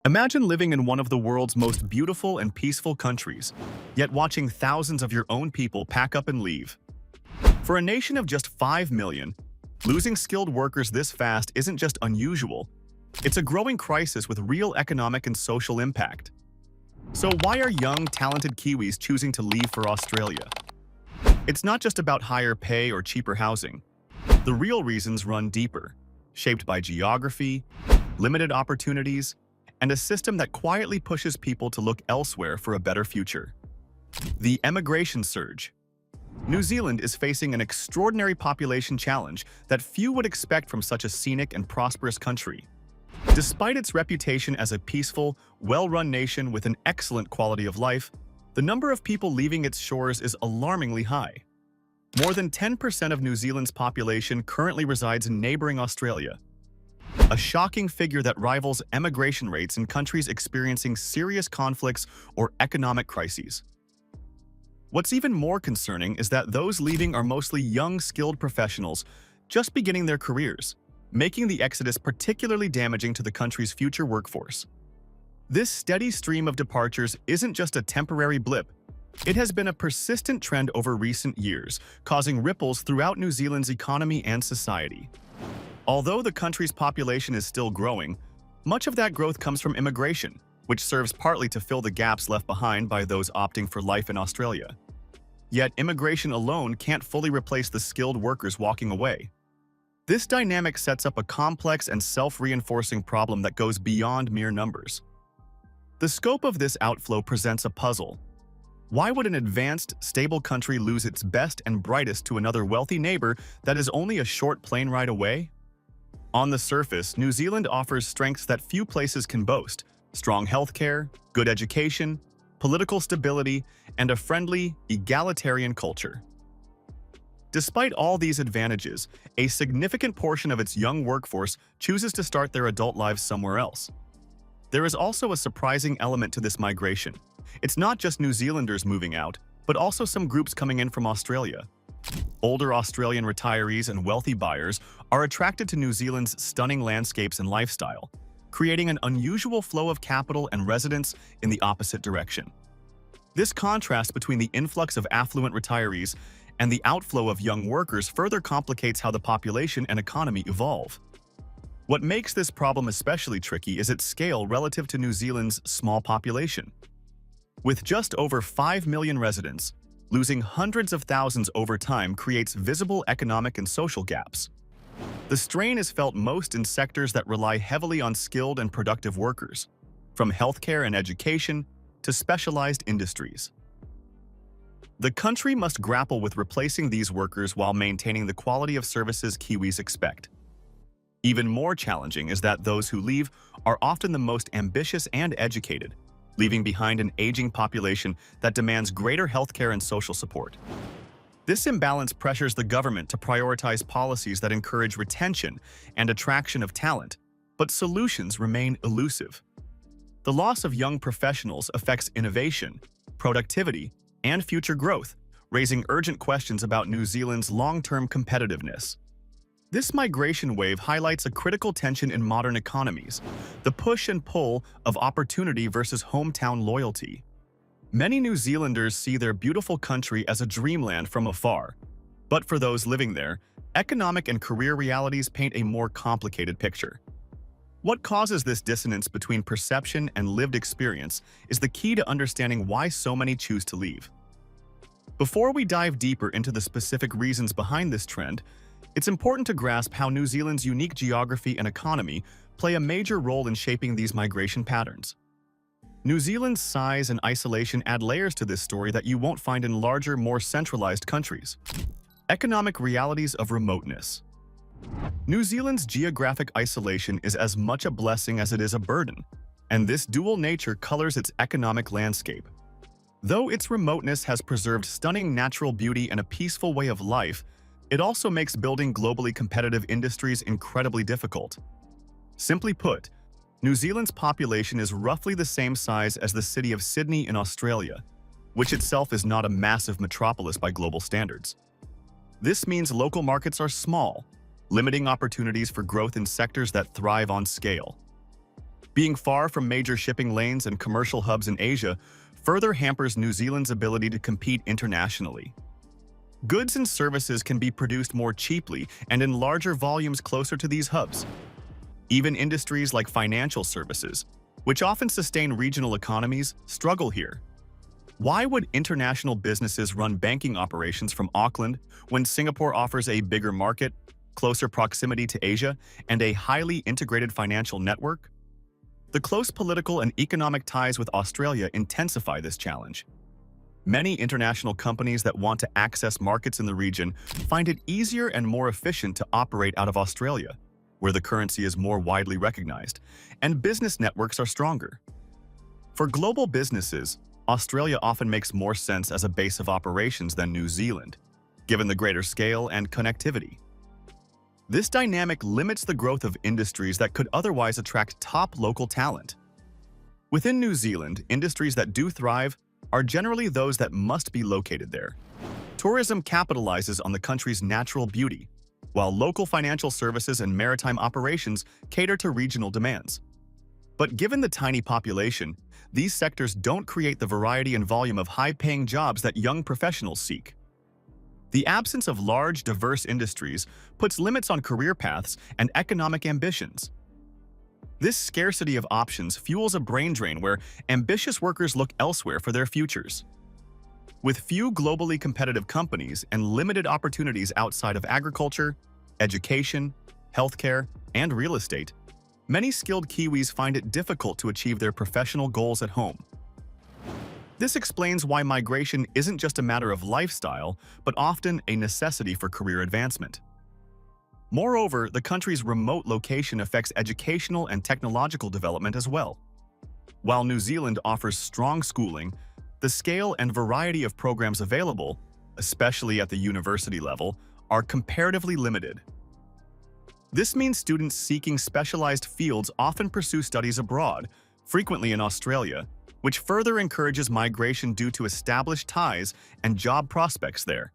Imagine living in one of the world's most beautiful and peaceful countries, yet watching thousands of your own people pack up and leave. For a nation of just 5 million, losing skilled workers this fast isn't just unusual, it's a growing crisis with real economic and social impact. So why are young, talented Kiwis choosing to leave for Australia? It's not just about higher pay or cheaper housing. The real reasons run deeper, shaped by geography, limited opportunities, and a system that quietly pushes people to look elsewhere for a better future. The emigration surge. New Zealand is facing an extraordinary population challenge that few would expect from such a scenic and prosperous country. Despite its reputation as a peaceful, well-run nation with an excellent quality of life, the number of people leaving its shores is alarmingly high. More than 10% of New Zealand's population currently resides in neighboring Australia, a shocking figure that rivals emigration rates in countries experiencing serious conflicts or economic crises. What's even more concerning is that those leaving are mostly young, skilled professionals just beginning their careers, making the exodus particularly damaging to the country's future workforce. This steady stream of departures isn't just a temporary blip. It has been a persistent trend over recent years, causing ripples throughout New Zealand's economy and society. Although the country's population is still growing, much of that growth comes from immigration, which serves partly to fill the gaps left behind by those opting for life in Australia. Yet immigration alone can't fully replace the skilled workers walking away. This dynamic sets up a complex and self-reinforcing problem that goes beyond mere numbers. The scope of this outflow presents a puzzle. Why would an advanced, stable country lose its best and brightest to another wealthy neighbor that is only a short plane ride away? On the surface, New Zealand offers strengths that few places can boast: strong healthcare, good education, political stability, and a friendly, egalitarian culture. Despite all these advantages, a significant portion of its young workforce chooses to start their adult lives somewhere else. There is also a surprising element to this migration. It's not just New Zealanders moving out, but also some groups coming in from Australia. Older Australian retirees and wealthy buyers are attracted to New Zealand's stunning landscapes and lifestyle, creating an unusual flow of capital and residents in the opposite direction. This contrast between the influx of affluent retirees and the outflow of young workers further complicates how the population and economy evolve. What makes this problem especially tricky is its scale relative to New Zealand's small population. With just over 5 million residents, losing hundreds of thousands over time creates visible economic and social gaps. The strain is felt most in sectors that rely heavily on skilled and productive workers, from healthcare and education to specialized industries. The country must grapple with replacing these workers while maintaining the quality of services Kiwis expect. Even more challenging is that those who leave are often the most ambitious and educated, leaving behind an aging population that demands greater healthcare and social support. This imbalance pressures the government to prioritize policies that encourage retention and attraction of talent, but solutions remain elusive. The loss of young professionals affects innovation, productivity, and future growth, raising urgent questions about New Zealand's long-term competitiveness. This migration wave highlights a critical tension in modern economies: the push and pull of opportunity versus hometown loyalty. Many New Zealanders see their beautiful country as a dreamland from afar, but for those living there, economic and career realities paint a more complicated picture. What causes this dissonance between perception and lived experience is the key to understanding why so many choose to leave. Before we dive deeper into the specific reasons behind this trend, it's important to grasp how New Zealand's unique geography and economy play a major role in shaping these migration patterns. New Zealand's size and isolation add layers to this story that you won't find in larger, more centralized countries. Economic realities of remoteness. New Zealand's geographic isolation is as much a blessing as it is a burden, and this dual nature colors its economic landscape. Though its remoteness has preserved stunning natural beauty and a peaceful way of life, it also makes building globally competitive industries incredibly difficult. Simply put, New Zealand's population is roughly the same size as the city of Sydney in Australia, which itself is not a massive metropolis by global standards. This means local markets are small, limiting opportunities for growth in sectors that thrive on scale. Being far from major shipping lanes and commercial hubs in Asia further hampers New Zealand's ability to compete internationally. Goods and services can be produced more cheaply and in larger volumes closer to these hubs. Even industries like financial services, which often sustain regional economies, struggle here. Why would international businesses run banking operations from Auckland when Singapore offers a bigger market, closer proximity to Asia, and a highly integrated financial network? The close political and economic ties with Australia intensify this challenge. Many international companies that want to access markets in the region find it easier and more efficient to operate out of Australia, where the currency is more widely recognized, and business networks are stronger. For global businesses, Australia often makes more sense as a base of operations than New Zealand, given the greater scale and connectivity. This dynamic limits the growth of industries that could otherwise attract top local talent. Within New Zealand, industries that do thrive are generally those that must be located there. Tourism capitalizes on the country's natural beauty, while local financial services and maritime operations cater to regional demands. But given the tiny population, these sectors don't create the variety and volume of high-paying jobs that young professionals seek. The absence of large, diverse industries puts limits on career paths and economic ambitions. This scarcity of options fuels a brain drain where ambitious workers look elsewhere for their futures. With few globally competitive companies and limited opportunities outside of agriculture, education, healthcare, and real estate, many skilled Kiwis find it difficult to achieve their professional goals at home. This explains why migration isn't just a matter of lifestyle, but often a necessity for career advancement. Moreover, the country's remote location affects educational and technological development as well. While New Zealand offers strong schooling, the scale and variety of programs available, especially at the university level, are comparatively limited. This means students seeking specialized fields often pursue studies abroad, frequently in Australia, which further encourages migration due to established ties and job prospects there.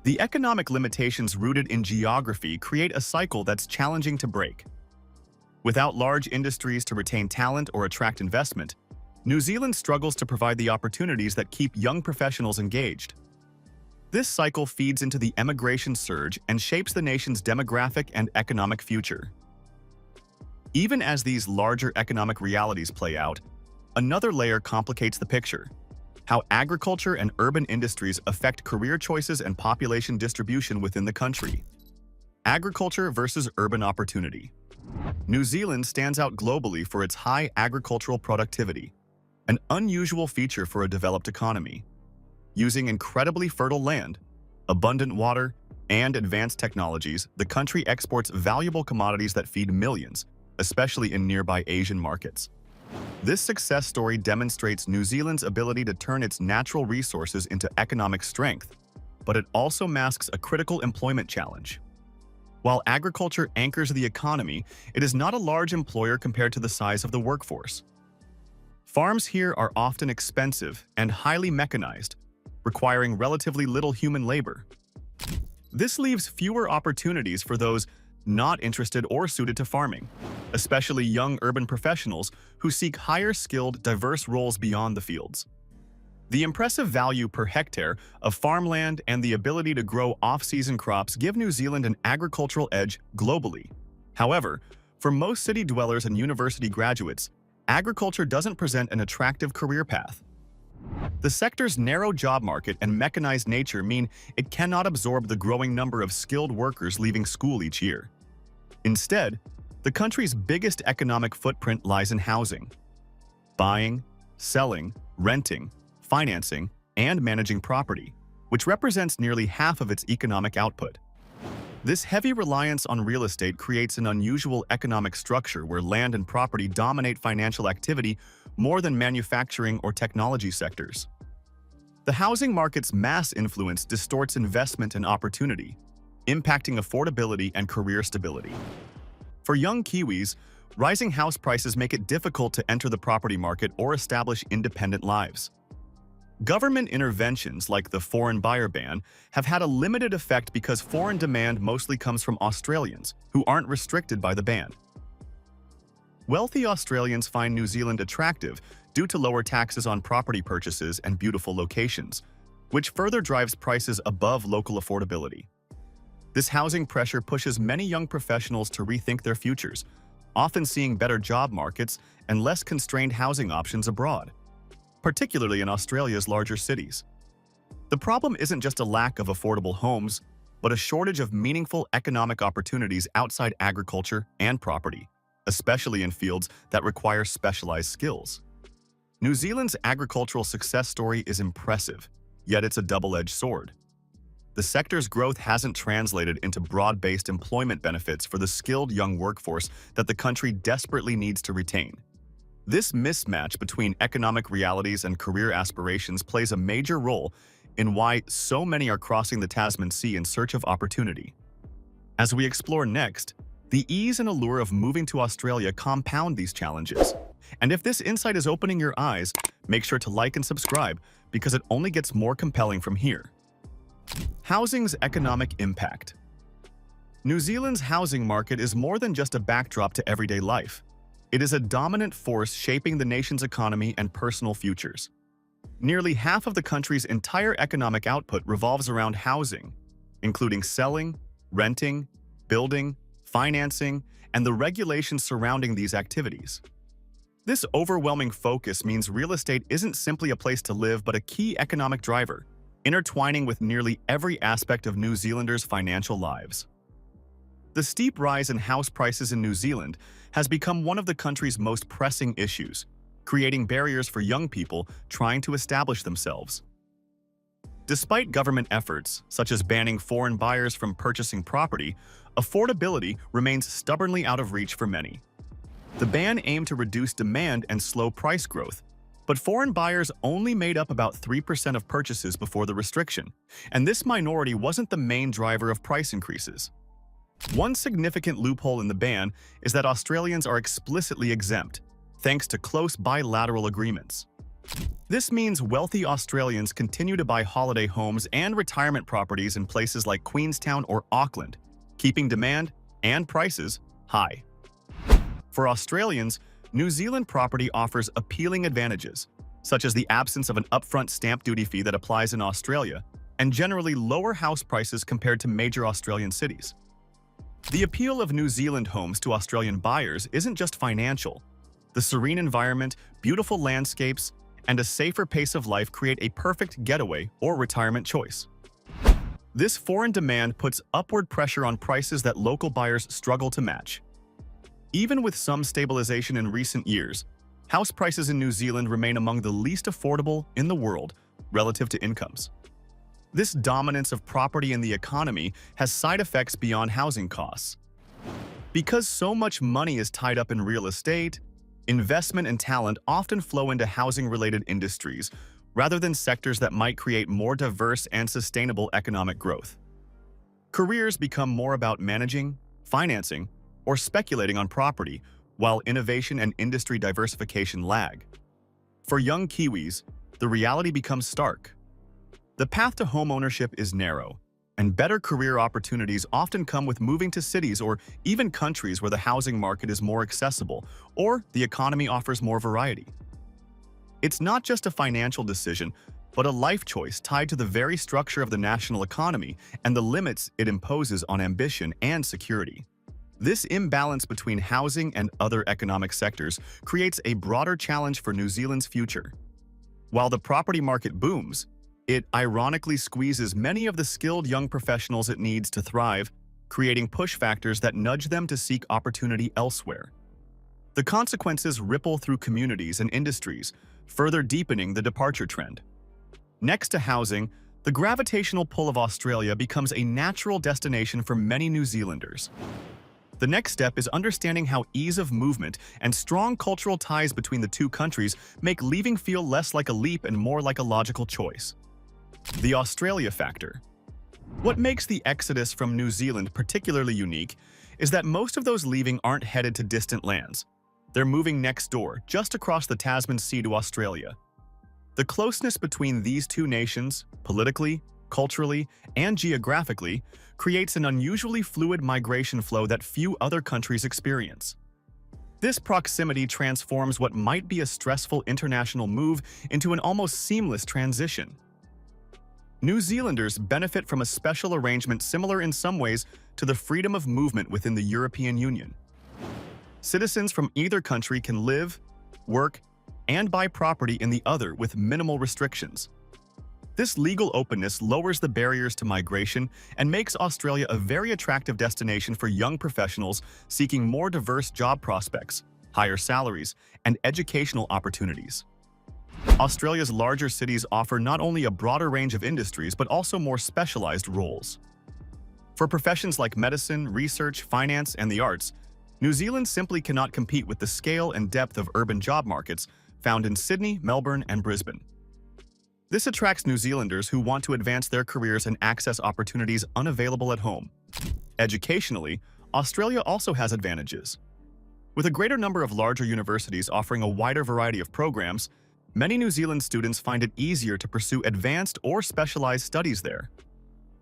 The economic limitations rooted in geography create a cycle that's challenging to break. Without large industries to retain talent or attract investment, New Zealand struggles to provide the opportunities that keep young professionals engaged. This cycle feeds into the emigration surge and shapes the nation's demographic and economic future. Even as these larger economic realities play out, another layer complicates the picture: how agriculture and urban industries affect career choices and population distribution within the country. Agriculture versus urban opportunity. New Zealand stands out globally for its high agricultural productivity, an unusual feature for a developed economy. Using incredibly fertile land, abundant water, and advanced technologies, the country exports valuable commodities that feed millions, especially in nearby Asian markets. This success story demonstrates New Zealand's ability to turn its natural resources into economic strength, but it also masks a critical employment challenge. While agriculture anchors the economy, it is not a large employer compared to the size of the workforce. Farms here are often expensive and highly mechanized, requiring relatively little human labor. This leaves fewer opportunities for those not interested or suited to farming, especially young urban professionals who seek higher-skilled, diverse roles beyond the fields. The impressive value per hectare of farmland and the ability to grow off-season crops give New Zealand an agricultural edge globally. However, for most city dwellers and university graduates, agriculture doesn't present an attractive career path. The sector's narrow job market and mechanized nature mean it cannot absorb the growing number of skilled workers leaving school each year. Instead, the country's biggest economic footprint lies in housing. Buying, selling, renting, financing, and managing property, which represents nearly half of its economic output. This heavy reliance on real estate creates an unusual economic structure where land and property dominate financial activity more than manufacturing or technology sectors. The housing market's mass influence distorts investment and opportunity, impacting affordability and career stability. For young Kiwis, rising house prices make it difficult to enter the property market or establish independent lives. Government interventions like the foreign buyer ban have had a limited effect because foreign demand mostly comes from Australians, who aren't restricted by the ban. Wealthy Australians find New Zealand attractive due to lower taxes on property purchases and beautiful locations, which further drives prices above local affordability. This housing pressure pushes many young professionals to rethink their futures, often seeing better job markets and less constrained housing options abroad, particularly in Australia's larger cities. The problem isn't just a lack of affordable homes, but a shortage of meaningful economic opportunities outside agriculture and property, especially in fields that require specialized skills. New Zealand's agricultural success story is impressive, yet it's a double-edged sword. The sector's growth hasn't translated into broad-based employment benefits for the skilled young workforce that the country desperately needs to retain. This mismatch between economic realities and career aspirations plays a major role in why so many are crossing the Tasman Sea in search of opportunity. As we explore next, the ease and allure of moving to Australia compound these challenges. And if this insight is opening your eyes, make sure to like and subscribe because it only gets more compelling from here. Housing's economic impact. New Zealand's housing market is more than just a backdrop to everyday life. It is a dominant force shaping the nation's economy and personal futures. Nearly half of the country's entire economic output revolves around housing, including selling, renting, building, financing, and the regulations surrounding these activities. This overwhelming focus means real estate isn't simply a place to live but a key economic driver, intertwining with nearly every aspect of New Zealanders' financial lives. The steep rise in house prices in New Zealand has become one of the country's most pressing issues, creating barriers for young people trying to establish themselves. Despite government efforts, such as banning foreign buyers from purchasing property, affordability remains stubbornly out of reach for many. The ban aimed to reduce demand and slow price growth, but foreign buyers only made up about 3% of purchases before the restriction, and this minority wasn't the main driver of price increases. One significant loophole in the ban is that Australians are explicitly exempt, thanks to close bilateral agreements. This means wealthy Australians continue to buy holiday homes and retirement properties in places like Queenstown or Auckland, keeping demand and prices high. For Australians, New Zealand property offers appealing advantages, such as the absence of an upfront stamp duty fee that applies in Australia, and generally lower house prices compared to major Australian cities. The appeal of New Zealand homes to Australian buyers isn't just financial. The serene environment, beautiful landscapes, and a safer pace of life create a perfect getaway or retirement choice. This foreign demand puts upward pressure on prices that local buyers struggle to match. Even with some stabilization in recent years, house prices in New Zealand remain among the least affordable in the world relative to incomes. This dominance of property in the economy has side effects beyond housing costs. Because so much money is tied up in real estate, investment and talent often flow into housing-related industries rather than sectors that might create more diverse and sustainable economic growth. Careers become more about managing, financing, or speculating on property, while innovation and industry diversification lag. For young Kiwis, the reality becomes stark. The path to homeownership is narrow, and better career opportunities often come with moving to cities or even countries where the housing market is more accessible or the economy offers more variety. It's not just a financial decision, but a life choice tied to the very structure of the national economy and the limits it imposes on ambition and security. This imbalance between housing and other economic sectors creates a broader challenge for New Zealand's future. While the property market booms, it ironically squeezes many of the skilled young professionals it needs to thrive, creating push factors that nudge them to seek opportunity elsewhere. The consequences ripple through communities and industries, further deepening the departure trend. Next to housing, the gravitational pull of Australia becomes a natural destination for many New Zealanders. The next step is understanding how ease of movement and strong cultural ties between the two countries make leaving feel less like a leap and more like a logical choice. The Australia factor. What makes the exodus from New Zealand particularly unique is that most of those leaving aren't headed to distant lands. They're moving next door, just across the Tasman Sea to Australia. The closeness between these two nations, politically, culturally, and geographically, creates an unusually fluid migration flow that few other countries experience. This proximity transforms what might be a stressful international move into an almost seamless transition. New Zealanders benefit from a special arrangement similar in some ways to the freedom of movement within the European Union. Citizens from either country can live, work, and buy property in the other with minimal restrictions. This legal openness lowers the barriers to migration and makes Australia a very attractive destination for young professionals seeking more diverse job prospects, higher salaries, and educational opportunities. Australia's larger cities offer not only a broader range of industries but also more specialized roles. For professions like medicine, research, finance, and the arts, New Zealand simply cannot compete with the scale and depth of urban job markets found in Sydney, Melbourne, and Brisbane. This attracts New Zealanders who want to advance their careers and access opportunities unavailable at home. Educationally, Australia also has advantages. With a greater number of larger universities offering a wider variety of programs, many New Zealand students find it easier to pursue advanced or specialized studies there.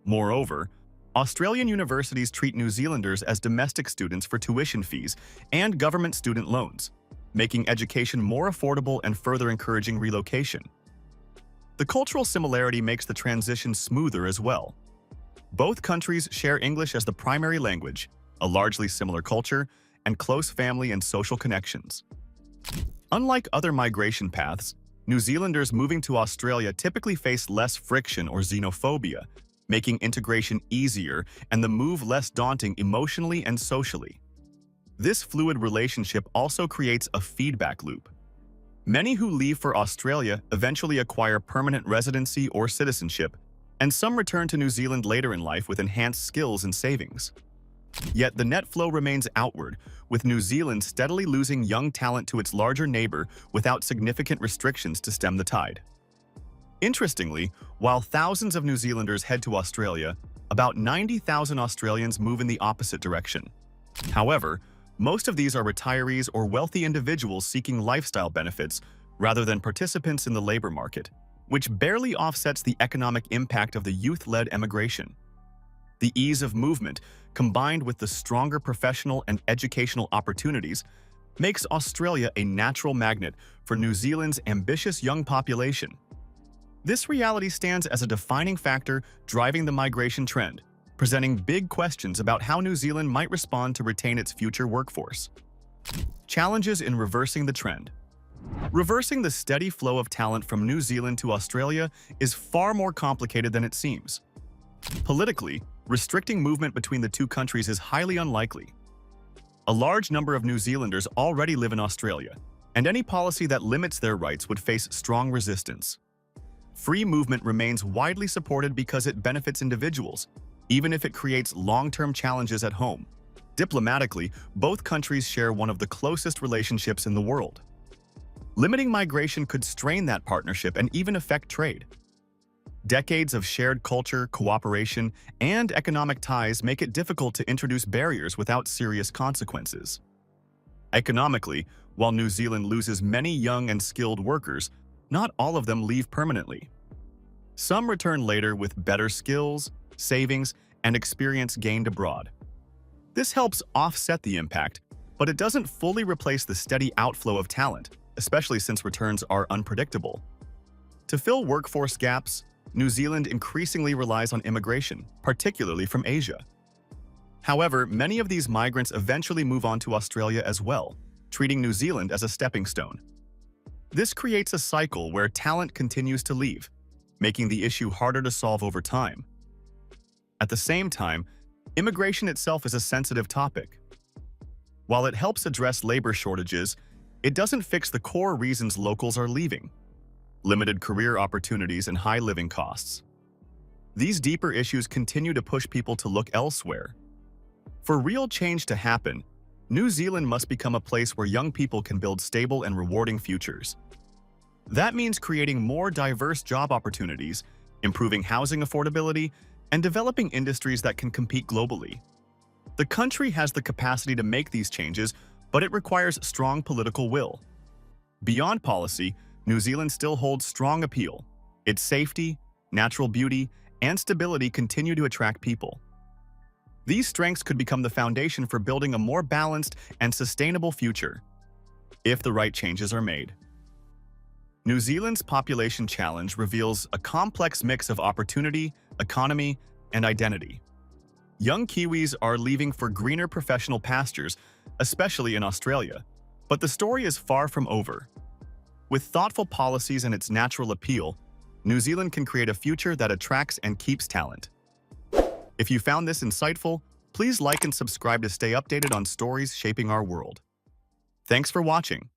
Moreover, Australian universities treat New Zealanders as domestic students for tuition fees and government student loans, making education more affordable and further encouraging relocation. The cultural similarity makes the transition smoother as well. Both countries share English as the primary language, a largely similar culture, and close family and social connections. Unlike other migration paths, New Zealanders moving to Australia typically face less friction or xenophobia, making integration easier and the move less daunting emotionally and socially. This fluid relationship also creates a feedback loop. Many who leave for Australia eventually acquire permanent residency or citizenship, and some return to New Zealand later in life with enhanced skills and savings. Yet the net flow remains outward, with New Zealand steadily losing young talent to its larger neighbor without significant restrictions to stem the tide. Interestingly, while thousands of New Zealanders head to Australia, about 90,000 Australians move in the opposite direction. However, most of these are retirees or wealthy individuals seeking lifestyle benefits rather than participants in the labor market, which barely offsets the economic impact of the youth-led emigration. The ease of movement, combined with the stronger professional and educational opportunities, makes Australia a natural magnet for New Zealand's ambitious young population. This reality stands as a defining factor driving the migration trend, presenting big questions about how New Zealand might respond to retain its future workforce. Challenges in reversing the trend. Reversing the steady flow of talent from New Zealand to Australia is far more complicated than it seems. Politically, restricting movement between the two countries is highly unlikely. A large number of New Zealanders already live in Australia, and any policy that limits their rights would face strong resistance. Free movement remains widely supported because it benefits individuals, even if it creates long-term challenges at home. Diplomatically, both countries share one of the closest relationships in the world. Limiting migration could strain that partnership and even affect trade. Decades of shared culture, cooperation, and economic ties make it difficult to introduce barriers without serious consequences. Economically, while New Zealand loses many young and skilled workers, not all of them leave permanently. Some return later with better skills, savings, and experience gained abroad. This helps offset the impact, but it doesn't fully replace the steady outflow of talent, especially since returns are unpredictable. To fill workforce gaps, New Zealand increasingly relies on immigration, particularly from Asia. However, many of these migrants eventually move on to Australia as well, treating New Zealand as a stepping stone. This creates a cycle where talent continues to leave, making the issue harder to solve over time. At the same time, immigration itself is a sensitive topic. While it helps address labor shortages, it doesn't fix the core reasons locals are leaving: limited career opportunities and high living costs. These deeper issues continue to push people to look elsewhere. For real change to happen, New Zealand must become a place where young people can build stable and rewarding futures. That means creating more diverse job opportunities, improving housing affordability, and developing industries that can compete globally. The country has the capacity to make these changes, but it requires strong political will. Beyond policy, New Zealand still holds strong appeal. Its safety, natural beauty, and stability continue to attract people. These strengths could become the foundation for building a more balanced and sustainable future, if the right changes are made. New Zealand's population challenge reveals a complex mix of opportunity, economy, and identity. Young Kiwis are leaving for greener professional pastures, especially in Australia. But the story is far from over. With thoughtful policies and its natural appeal, New Zealand can create a future that attracts and keeps talent. If you found this insightful, please like and subscribe to stay updated on stories shaping our world. Thanks for watching.